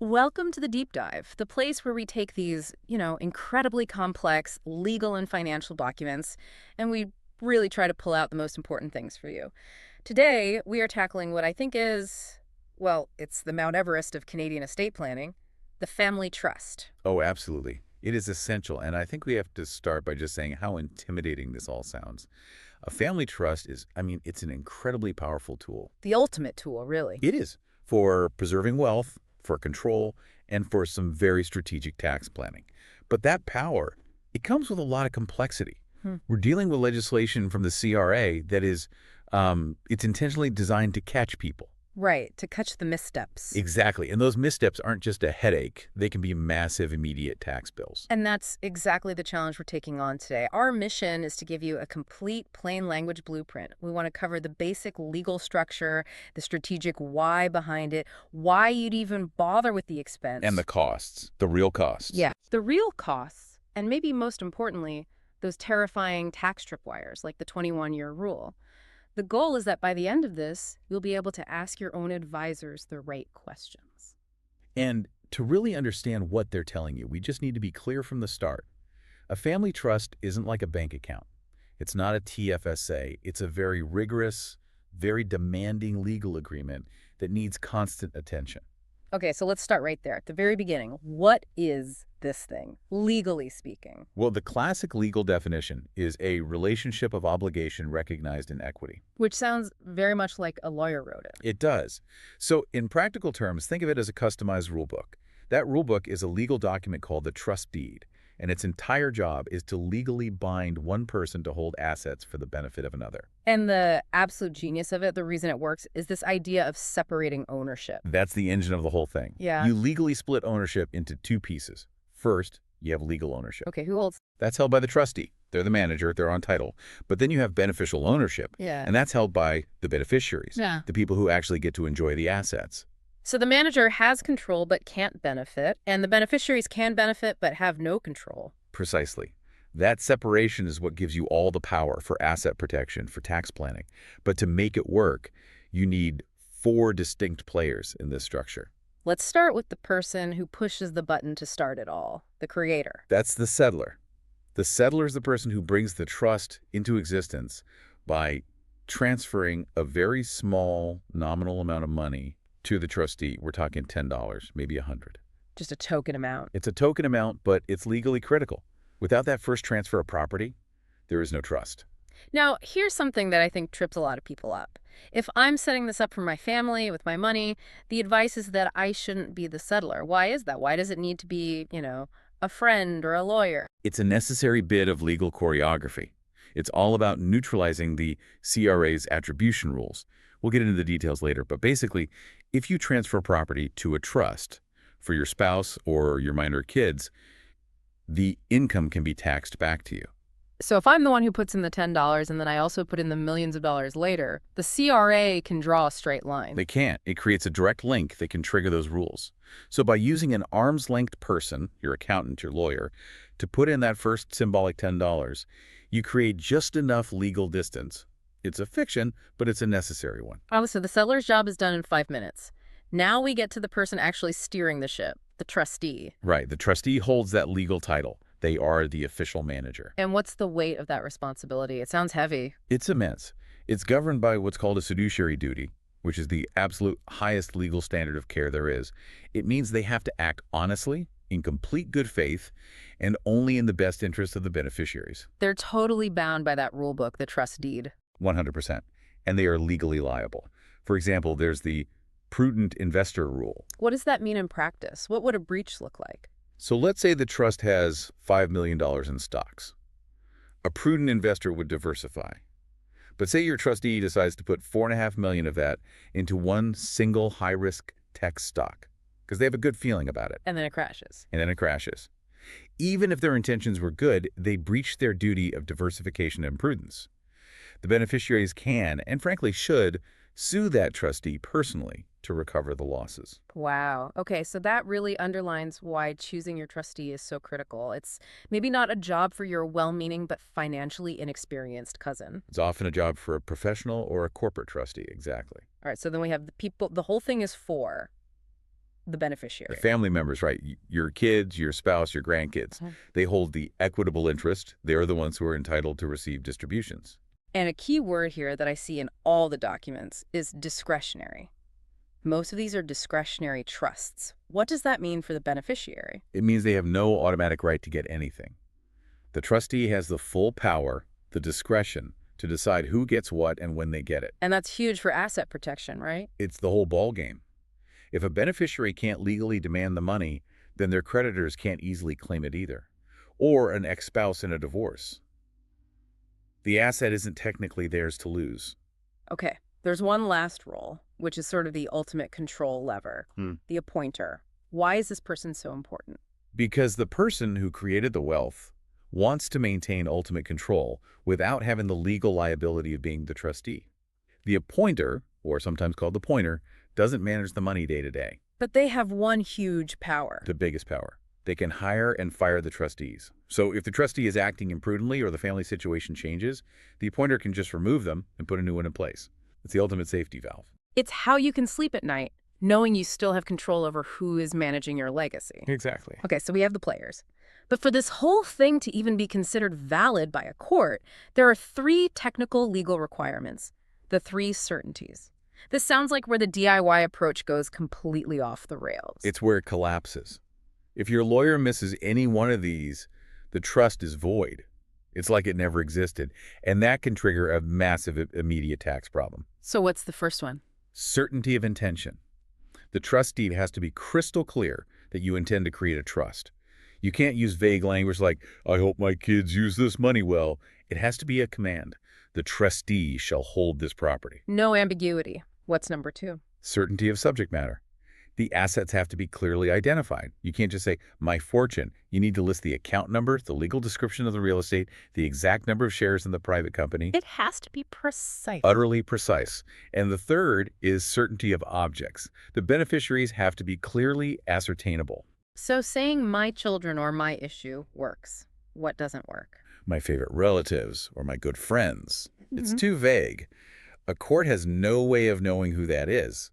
Welcome to the deep dive, the place where we take these, incredibly complex legal and financial documents, and we really try to pull out the most important things for you. Today, we are tackling what I think is, well, it's the Mount Everest of Canadian estate planning, the family trust. Oh, absolutely. It is essential, and I think we have to start by just saying how intimidating this all sounds. A family trust is, it's an incredibly powerful tool. The ultimate tool, really. It is for preserving wealth, for control, and for some very strategic tax planning. But that power, it comes with a lot of complexity. Hmm. We're dealing with legislation from the CRA that is, it's intentionally designed to catch people. Right, to catch the missteps. Exactly. And those missteps aren't just a headache. They can be massive, immediate tax bills. And that's exactly the challenge we're taking on today. Our mission is to give you a complete plain language blueprint. We want to cover the basic legal structure, the strategic why behind it, why you'd even bother with the expense. And the costs, the real costs. Yeah, the real costs, and maybe most importantly, those terrifying tax tripwires like the 21-year rule. The goal is that by the end of this, you'll be able to ask your own advisors the right questions. And to really understand what they're telling you, we just need to be clear from the start. A family trust isn't like a bank account. It's not a TFSA. It's a very rigorous, very demanding legal agreement that needs constant attention. Okay, so let's start right there at the very beginning. What is this thing, legally speaking? Well, the classic legal definition is a relationship of obligation recognized in equity. Which sounds very much like a lawyer wrote it. It does. So in practical terms, think of it as a customized rulebook. That rulebook is a legal document called the trust deed, and its entire job is to legally bind one person to hold assets for the benefit of another. And the absolute genius of it, the reason it works, is this idea of separating ownership. That's the engine of the whole thing. Yeah. You legally split ownership into two pieces. First, you have legal ownership. Okay, who holds? That's held by the trustee. They're the manager, they're on title. But then you have beneficial ownership, Yeah. and that's held by the beneficiaries, Yeah. the people who actually get to enjoy the assets. So the manager has control but can't benefit, and the beneficiaries can benefit but have no control. Precisely. That separation is what gives you all the power for asset protection, for tax planning. But to make it work, you need four distinct players in this structure. Let's start with the person who pushes the button to start it all, the creator. That's the settler. The settler is the person who brings the trust into existence by transferring a very small nominal amount of money to the trustee. We're talking $10, maybe $100. Just a token amount. It's a token amount, but it's legally critical. Without that first transfer of property, there is no trust. Now, here's something that I think trips a lot of people up. If I'm setting this up for my family with my money, the advice is that I shouldn't be the settler. Why is that? Why does it need to be, a friend or a lawyer? It's a necessary bit of legal choreography. It's all about neutralizing the CRA's attribution rules. We'll get into the details later, but basically, if you transfer property to a trust for your spouse or your minor kids, the income can be taxed back to you. So if I'm the one who puts in the $10 and then I also put in the millions of dollars later, the CRA can draw a straight line. They can't. It creates a direct link that can trigger those rules. So by using an arm's-length person, your accountant, your lawyer, to put in that first symbolic $10, you create just enough legal distance. It's a fiction, but it's a necessary one. Oh, so the settler's job is done in 5 minutes. Now we get to the person actually steering the ship, the trustee. Right. The trustee holds that legal title. They are the official manager. And what's the weight of that responsibility? It sounds heavy. It's immense. It's governed by what's called a fiduciary duty, which is the absolute highest legal standard of care there is. It means they have to act honestly, in complete good faith, and only in the best interest of the beneficiaries. They're totally bound by that rule book, the trust deed. 100%. And they are legally liable. For example, there's the prudent investor rule. What does that mean in practice? What would a breach look like? So let's say the trust has $5 million in stocks. A prudent investor would diversify. But say your trustee decides to put $4.5 million of that into one single high-risk tech stock because they have a good feeling about it. And then it crashes. And then it crashes. Even if their intentions were good, they breached their duty of diversification and prudence. The beneficiaries can, and frankly should, sue that trustee personally to recover the losses. Wow. Okay, so that really underlines why choosing your trustee is so critical. It's maybe not a job for your well-meaning but financially inexperienced cousin. It's often a job for a professional or a corporate trustee, exactly. All right, so then we have the people. The whole thing is four. the The beneficiary. family members, right? Your kids, your spouse, your grandkids. Mhm. They hold the equitable interest. They're the ones who are entitled to receive distributions. And a key word here that I see in all the documents is discretionary. Most of these are discretionary trusts. What does that mean for the beneficiary? It means they have no automatic right to get anything. The trustee has the full power, the discretion, to decide who gets what and when they get it. And that's huge for asset protection, right? It's the whole ball game. If a beneficiary can't legally demand the money, then their creditors can't easily claim it either. Or an ex-spouse in a divorce. The asset isn't technically theirs to lose. Okay, there's one last role, which is sort of the ultimate control lever, Hmm. the appointer. Why is this person so important? Because the person who created the wealth wants to maintain ultimate control without having the legal liability of being the trustee. The appointer, or sometimes called the pointer, doesn't manage the money day to day, But they have one huge power. the biggest power. They can hire and fire the trustees. So if the trustee is acting imprudently or the family situation changes, the appointer can just remove them and put a new one in place. It's the ultimate safety valve. It's how you can sleep at night, knowing you still have control over who is managing your legacy. Exactly. Okay, so we have the players. But for this whole thing to even be considered valid by a court, there are three technical legal requirements, the three certainties. This sounds like where the DIY approach goes completely off the rails. It's where it collapses. If your lawyer misses any one of these, the trust is void. It's like it never existed. And that can trigger a massive immediate tax problem. So what's the first one? Certainty of intention. The trust deed has to be crystal clear that you intend to create a trust. You can't use vague language like, I hope my kids use this money well. It has to be a command. The trustee shall hold this property. No ambiguity. What's number two? Certainty of subject matter. The assets have to be clearly identified. You can't just say, my fortune. You need to list the account number, the legal description of the real estate, the exact number of shares in the private company. It has to be precise. Utterly precise. And the third is certainty of objects. The beneficiaries have to be clearly ascertainable. So saying my children or my issue works. What doesn't work? My favorite relatives or my good friends. It's Mhm. too vague. A court has no way of knowing who that is.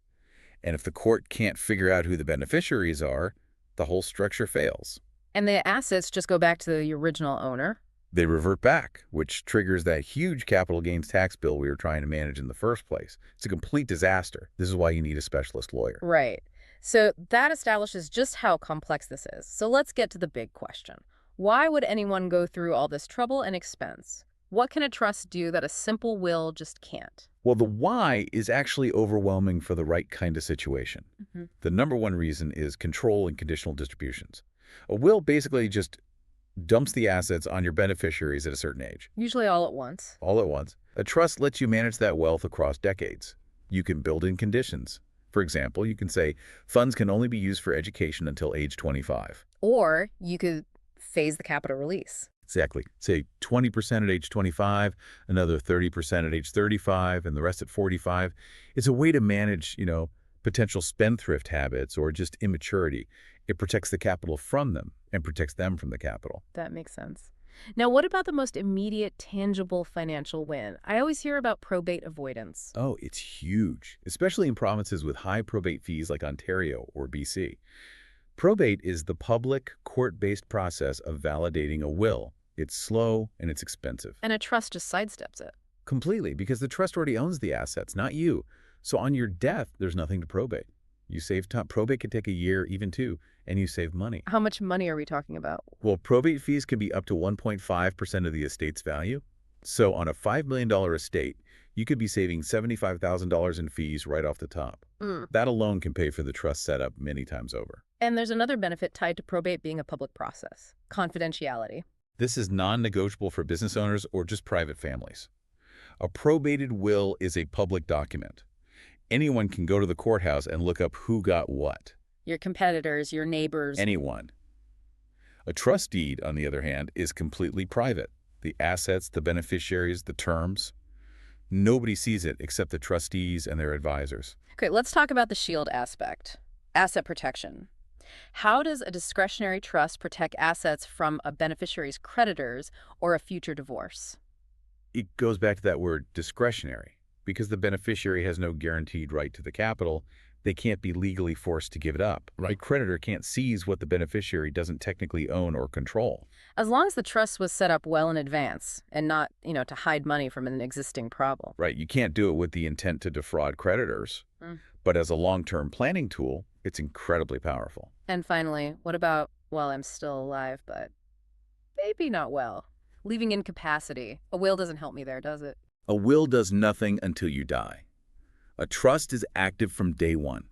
And if the court can't figure out who the beneficiaries are, the whole structure fails. And the assets just go back to the original owner? They revert back, which triggers that huge capital gains tax bill we were trying to manage in the first place. It's a complete disaster. This is why you need a specialist lawyer. Right. So that establishes just how complex this is. So let's get to the big question. Why would anyone go through all this trouble and expense? What can a trust do that a simple will just can't? Well, the why is actually overwhelming for the right kind of situation. Mhm. The number one reason is control and conditional distributions. A will basically just dumps the assets on your beneficiaries at a certain age, Usually all at once. all at once. A trust lets you manage that wealth across decades. You can build in conditions. For example, you can say funds can only be used for education until age 25. Or you could phase the capital release. Exactly. Say 20% at age 25, another 30% at age 35, and the rest at 45. It's a way to manage, potential spendthrift habits or just immaturity. It protects the capital from them and protects them from the capital. That makes sense. Now, what about the most immediate, tangible financial win? I always hear about probate avoidance. Oh, it's huge, especially in provinces with high probate fees like Ontario or BC. Probate is the public, court-based process of validating a will. It's slow and it's expensive. And a trust just sidesteps it. Completely, because the trust already owns the assets, not you. So on your death, there's nothing to probate. You save time. Probate can take a year, even two, and you save money. How much money are we talking about? Well, probate fees can be up to 1.5% of the estate's value. So on a $5 million estate, you could be saving $75,000 in fees right off the top. That alone can pay for the trust setup many times over. And there's another benefit tied to probate being a public process, confidentiality. This is non-negotiable for business owners or just private families. A probated will is a public document. Anyone can go to the courthouse and look up who got what. Your competitors, your neighbors. Anyone. A trust deed, on the other hand, is completely private. The assets, the beneficiaries, the terms. Nobody sees it except the trustees and their advisors. Okay, let's talk about the shield aspect. Asset protection. How does a discretionary trust protect assets from a beneficiary's creditors or a future divorce? It goes back to that word discretionary. Because the beneficiary has no guaranteed right to the capital, They can't be legally forced to give it up. A Right. creditor can't seize what the beneficiary doesn't technically own or control. As long as the trust was set up well in advance and not, to hide money from an existing problem. Right, you can't do it with the intent to defraud creditors, Mm. but as a long-term planning tool, it's incredibly powerful. And finally, what about while I'm still alive, but maybe not well? Leaving incapacity. A will doesn't help me there, does it? A will does nothing until you die. A trust is active from day one.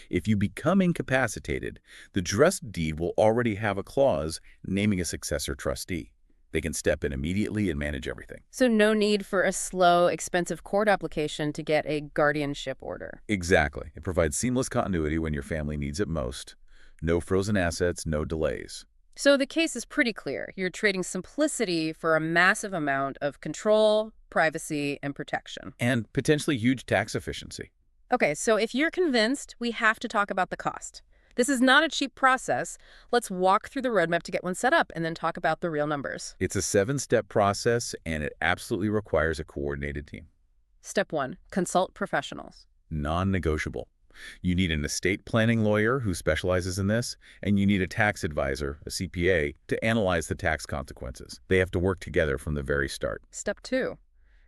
If you become incapacitated, the trust deed will already have a clause naming a successor trustee. They can step in immediately and manage everything. So no need for a slow, expensive court application to get a guardianship order. Exactly. It provides seamless continuity when your family needs it most. No frozen assets, no delays. So the case is pretty clear. You're trading simplicity for a massive amount of control, privacy, and protection. And potentially huge tax efficiency. Okay, so if you're convinced, we have to talk about the cost. This is not a cheap process. Let's walk through the roadmap to get one set up and then talk about the real numbers. It's a 7-step process, and it absolutely requires a coordinated team. Step 1, consult professionals. Non-negotiable. You need an estate planning lawyer who specializes in this, and you need a tax advisor, a CPA, to analyze the tax consequences. They have to work together from the very start. Step 2,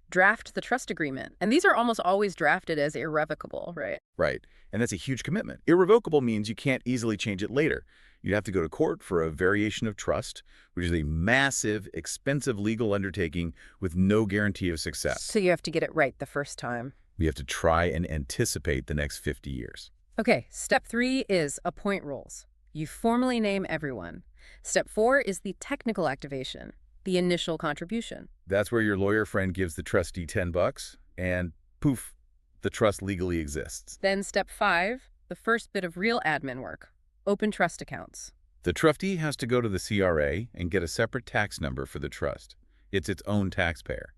draft the trust agreement. And these are almost always drafted as irrevocable, right? Right. And that's a huge commitment. Irrevocable means you can't easily change it later. You'd have to go to court for a variation of trust, which is a massive, expensive legal undertaking with no guarantee of success. So you have to get it right the first time. We have to try and anticipate the next 50 years. Okay, step 3 is appoint roles. You formally name everyone. Step 4 is the technical activation, the initial contribution. That's where your lawyer friend gives the trustee $10 and poof, the trust legally exists. Then step 5, the first bit of real admin work, open trust accounts. The trustee has to go to the CRA and get a separate tax number for the trust. It's its own taxpayer.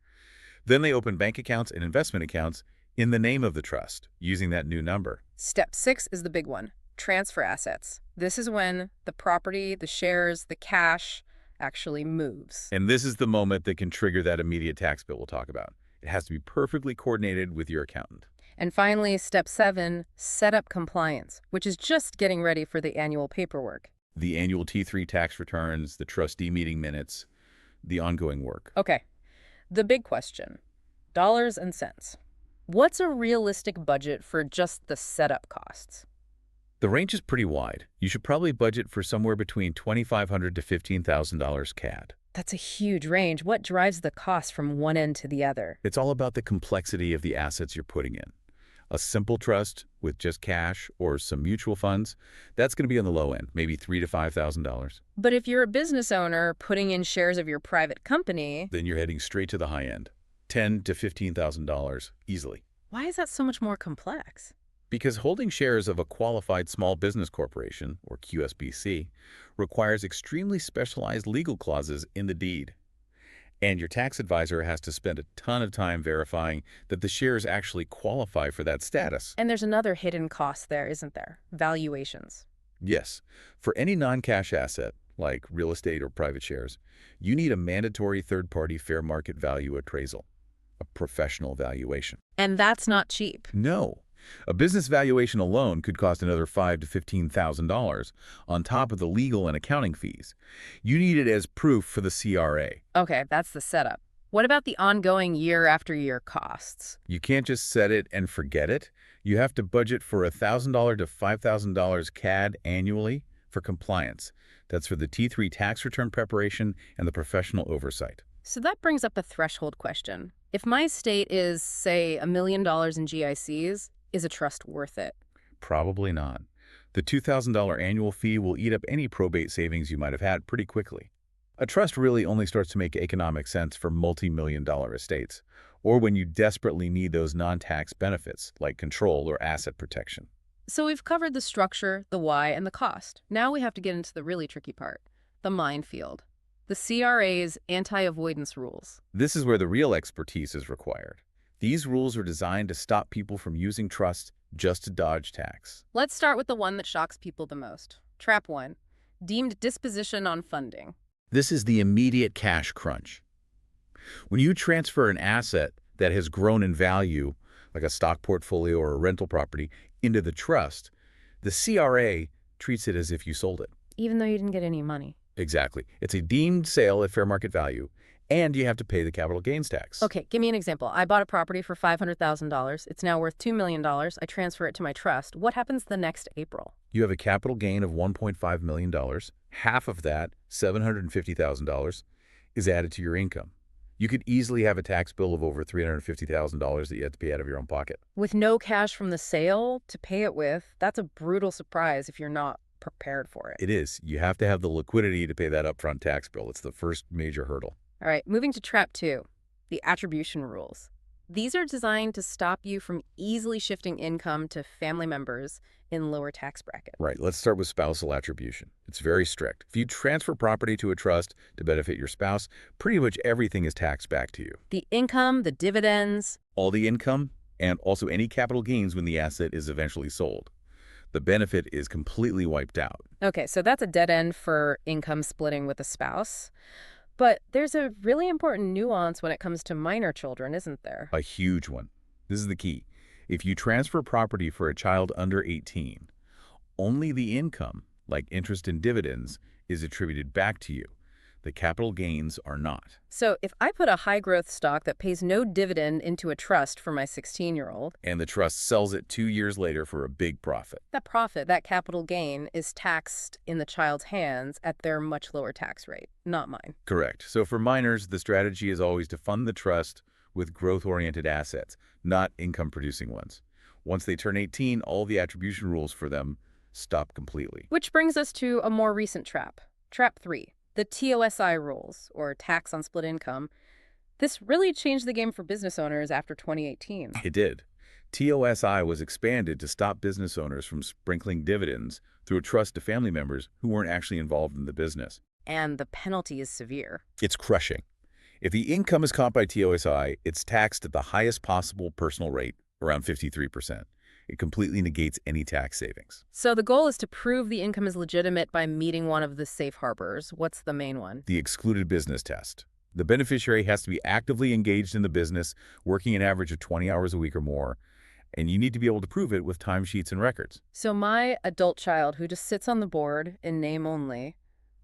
Then they open bank accounts and investment accounts in the name of the trust, using that new number. Step 6 is the big one, transfer assets. This is when the property, the shares, the cash actually moves. And this is the moment that can trigger that immediate tax bill we'll talk about. It has to be perfectly coordinated with your accountant. And finally, step 7, set up compliance, which is just getting ready for the annual paperwork. The annual T3 tax returns, the trustee meeting minutes, the ongoing work. Okay, the big question, dollars and cents. What's a realistic budget for just the setup costs? The range is pretty wide. You should probably budget for somewhere between $2,500 to $15,000 CAD. That's a huge range. What drives the cost from one end to the other? It's all about the complexity of the assets you're putting in. A simple trust with just cash or some mutual funds, that's going to be on the low end, maybe $3,000 to $5,000. But if you're a business owner putting in shares of your private company, Then you're heading straight to the high end, $10,000 to $15,000 easily. why is that so much more complex? Because holding shares of a qualified small business corporation, or QSBC, requires extremely specialized legal clauses in the deed. And your tax advisor has to spend a ton of time verifying that the shares actually qualify for that status. And there's another hidden cost there, isn't there? Valuations. Yes, for any non-cash asset, like real estate or private shares, you need a mandatory third-party fair market value appraisal, a professional valuation. And that's not cheap. No. A business valuation alone could cost another $5,000 to $15,000 on top of the legal and accounting fees. You need it as proof for the CRA. Okay, that's the setup. What about the ongoing year-after-year costs? You can't just set it and forget it. You have to budget for $1,000 to $5,000 CAD annually for compliance. That's for the T3 tax return preparation and the professional oversight. So that brings up a threshold question. If my estate is, say, $1 million in GICs, is a trust worth it? Probably not. The $2,000 annual fee will eat up any probate savings you might have had pretty quickly. A trust really only starts to make economic sense for multi-million-dollar estates, or when you desperately need those non-tax benefits, like control or asset protection. So we've covered the structure, the why, and the cost. Now we have to get into the really tricky part, the minefield. The CRA's anti-avoidance rules. This is where the real expertise is required. These rules are designed to stop people from using trust just to dodge tax. Let's start with the one that shocks people the most. Trap 1, deemed disposition on funding. This is the immediate cash crunch. When you transfer an asset that has grown in value, like a stock portfolio or a rental property, into the trust, the CRA treats it as if you sold it. Even though you didn't get any money. Exactly. It's a deemed sale at fair market value, and you have to pay the capital gains tax. Okay, give me an example. I bought a property for $500,000. It's now worth $2 million. I transfer it to my trust. What happens the next April? You have a capital gain of $1.5 million. Half of that, $750,000, is added to your income. You could easily have a tax bill of over $350,000 that you have to pay out of your own pocket. With no cash from the sale to pay it with, that's a brutal surprise if you're not prepared for it. It is. You have to have the liquidity to pay that upfront tax bill. It's the first major hurdle. All right, moving to trap 2, the attribution rules. These are designed to stop you from easily shifting income to family members in lower tax brackets. Right. Let's start with spousal attribution. It's very strict. If you transfer property to a trust to benefit your spouse, pretty much everything is taxed back to you. The income, the dividends. All the income, and also any capital gains when the asset is eventually sold. The benefit is completely wiped out. Okay, so that's a dead end for income splitting with a spouse. But there's a really important nuance when it comes to minor children, isn't there? A huge one. This is the key. If you transfer property for a child under 18, only the income, like interest and dividends, is attributed back to you. The capital gains are not. So if I put a high-growth stock that pays no dividend into a trust for my 16-year-old, And the trust sells it 2 years later for a big profit. that profit, that capital gain, is taxed in the child's hands at their much lower tax rate, not mine. Correct. So for minors, the strategy is always to fund the trust with growth-oriented assets, not income-producing ones. Once they turn 18, all the attribution rules for them stop completely. Which brings us to a more recent trap. Trap 3, the TOSI rules, or tax on split income. This really changed the game for business owners after 2018. It did. TOSI was expanded to stop business owners from sprinkling dividends through a trust to family members who weren't actually involved in the business. And the penalty is severe. It's crushing. If the income is caught by TOSI, it's taxed at the highest possible personal rate, around 53%. It completely negates any tax savings. So the goal is to prove the income is legitimate by meeting one of the safe harbors. What's the main one? The excluded business test. The beneficiary has to be actively engaged in the business, working an average of 20 hours a week or more, and you need to be able to prove it with timesheets and records. So my adult child who just sits on the board in name only,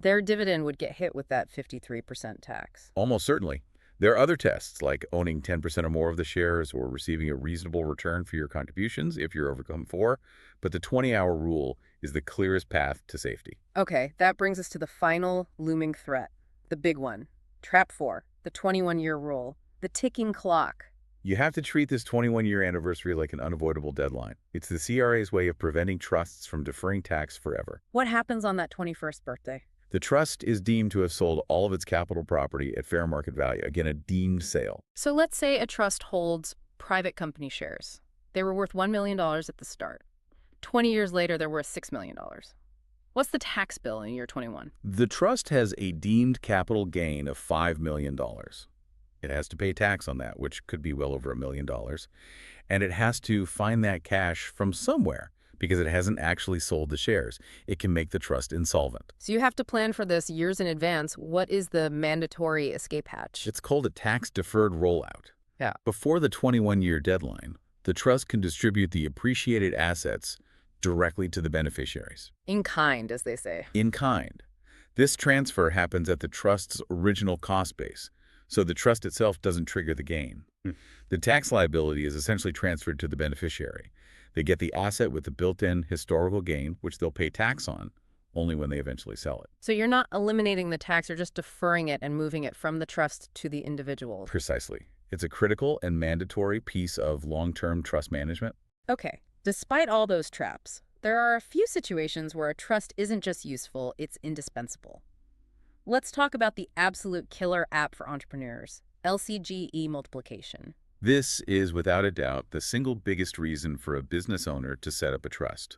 their dividend would get hit with that 53% tax. Almost certainly. There are other tests, like owning 10% or more of the shares or receiving a reasonable return for your contributions if you're overcome 4, but the 20-hour rule is the clearest path to safety. Okay, that brings us to the final looming threat, the big one. Trap 4, the 21-year rule, the ticking clock. You have to treat this 21-year anniversary like an unavoidable deadline. It's the CRA's way of preventing trusts from deferring tax forever. What happens on that 21st birthday? The trust is deemed to have sold all of its capital property at fair market value, again, a deemed sale. So let's say a trust holds private company shares. They were worth $1 million at the start. 20 years later, they're worth $6 million. What's the tax bill in year 21? The trust has a deemed capital gain of $5 million. It has to pay tax on that, which could be well over $1 million. And it has to find that cash from somewhere because it hasn't actually sold the shares. It can make the trust insolvent. So you have to plan for this years in advance. What is the mandatory escape hatch? It's called a tax-deferred rollout. Yeah. Before the 21-year deadline, the trust can distribute the appreciated assets directly to the beneficiaries. In kind, as they say. In kind. This transfer happens at the trust's original cost base, so the trust itself doesn't trigger the gain. The tax liability is essentially transferred to the beneficiary. They get the asset with the built-in historical gain, which they'll pay tax on, only when they eventually sell it. So you're not eliminating the tax, you're just deferring it and moving it from the trust to the individual. Precisely. It's a critical and mandatory piece of long-term trust management. Okay, despite all those traps, there are a few situations where a trust isn't just useful, it's indispensable. Let's talk about the absolute killer app for entrepreneurs, LCGE multiplication. This is, without a doubt, the single biggest reason for a business owner to set up a trust.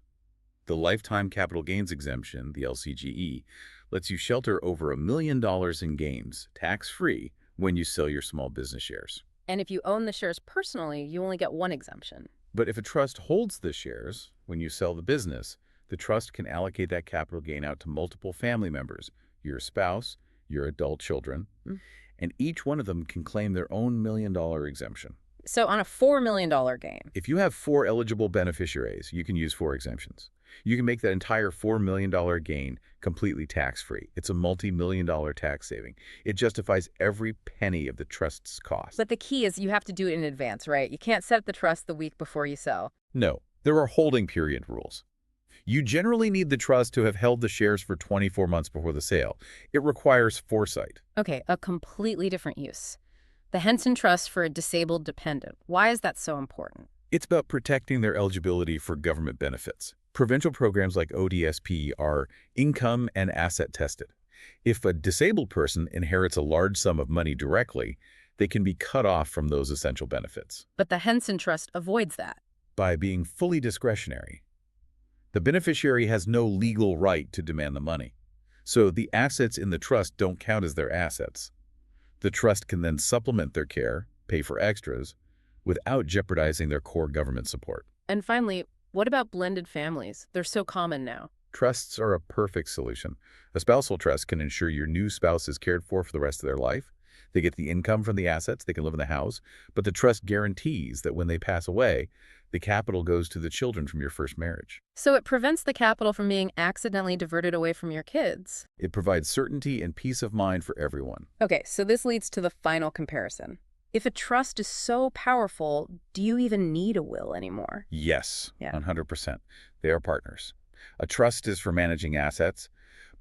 The Lifetime Capital Gains Exemption, the LCGE, lets you shelter over $1 million in gains, tax-free, when you sell your small business shares. And if you own the shares personally, you only get one exemption. But if a trust holds the shares, when you sell the business, the trust can allocate that capital gain out to multiple family members, your spouse, your adult children, and each one of them can claim their own $1 million exemption. So on a $4 million gain. If you have 4 eligible beneficiaries, you can use 4 exemptions. You can make that entire $4 million gain completely tax-free. It's a multi-million-dollar tax saving. It justifies every penny of the trust's cost. But the key is you have to do it in advance, right? You can't set up the trust the week before you sell. No, there are holding period rules. You generally need the trust to have held the shares for 24 months before the sale. It requires foresight. Okay, a completely different use. The Henson Trust for a disabled dependent. Why is that so important? It's about protecting their eligibility for government benefits. Provincial programs like ODSP are income and asset tested. If a disabled person inherits a large sum of money directly, they can be cut off from those essential benefits But the Henson Trust avoids that. by being fully discretionary. The beneficiary has no legal right to demand the money, so the assets in the trust don't count as their assets. The trust can then supplement their care, pay for extras, without jeopardizing their core government support. And finally, what about blended families? They're so common now. Trusts are a perfect solution. A spousal trust can ensure your new spouse is cared for the rest of their life. They get the income from the assets, they can live in the house, but the trust guarantees that when they pass away, the capital goes to the children from your first marriage. So it prevents the capital from being accidentally diverted away from your kids. It provides certainty and peace of mind for everyone. Okay, so this leads to the final comparison. If a trust is so powerful, do you even need a will anymore? Yes, Yeah. 100%. They are partners. A trust is for managing assets,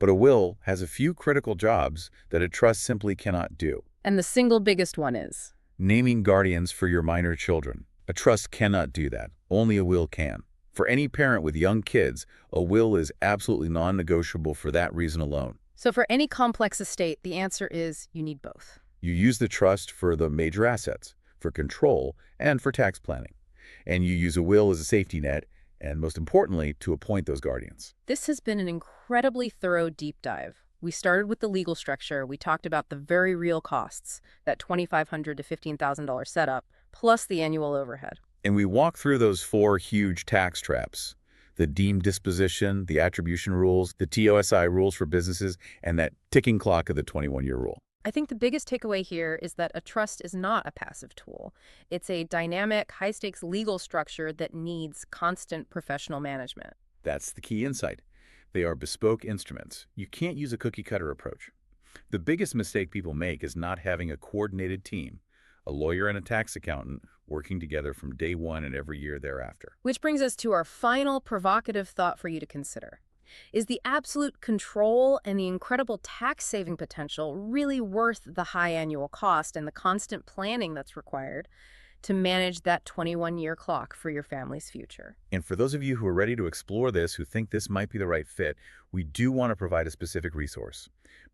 but a will has a few critical jobs that a trust simply cannot do. And the single biggest one is? Naming guardians for your minor children. A trust cannot do that. Only a will can. For any parent with young kids, a will is absolutely non-negotiable for that reason alone. So for any complex estate, the answer is you need both. You use the trust for the major assets, for control, and for tax planning. And you use a will as a safety net, and most importantly, to appoint those guardians. This has been an incredibly thorough deep dive. We started with the legal structure. We talked about the very real costs, that $2,500 to $15,000 setup, plus the annual overhead. And we walk through those 4 huge tax traps: the deemed disposition, the attribution rules, the TOSI rules for businesses, and that ticking clock of the 21-year rule. I think the biggest takeaway here is that a trust is not a passive tool. It's a dynamic, high-stakes legal structure that needs constant professional management. That's the key insight. They are bespoke instruments. You can't use a cookie-cutter approach. The biggest mistake people make is not having a coordinated team, a lawyer and a tax accountant working together from day one and every year thereafter. Which brings us to our final provocative thought for you to consider. Is the absolute control and the incredible tax-saving potential really worth the high annual cost and the constant planning that's required to manage that 21-year clock for your family's future? And for those of you who are ready to explore this, who think this might be the right fit, we do want to provide a specific resource.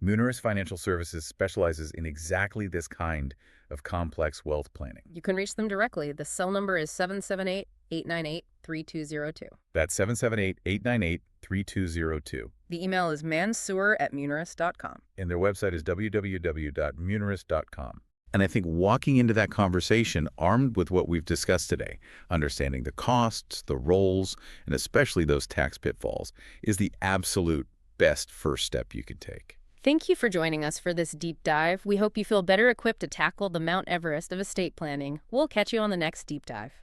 Muneris Financial Services specializes in exactly this kind of complex wealth planning. You can reach them directly. The cell number is 778-898-3202. That's 778-898-3202. The email is mansour@muneris.com. And their website is www.muneris.com. And I think walking into that conversation armed with what we've discussed today, understanding the costs, the roles, and especially those tax pitfalls, is the absolute best first step you could take. Thank you for joining us for this deep dive. We hope you feel better equipped to tackle the Mount Everest of estate planning. We'll catch you on the next deep dive.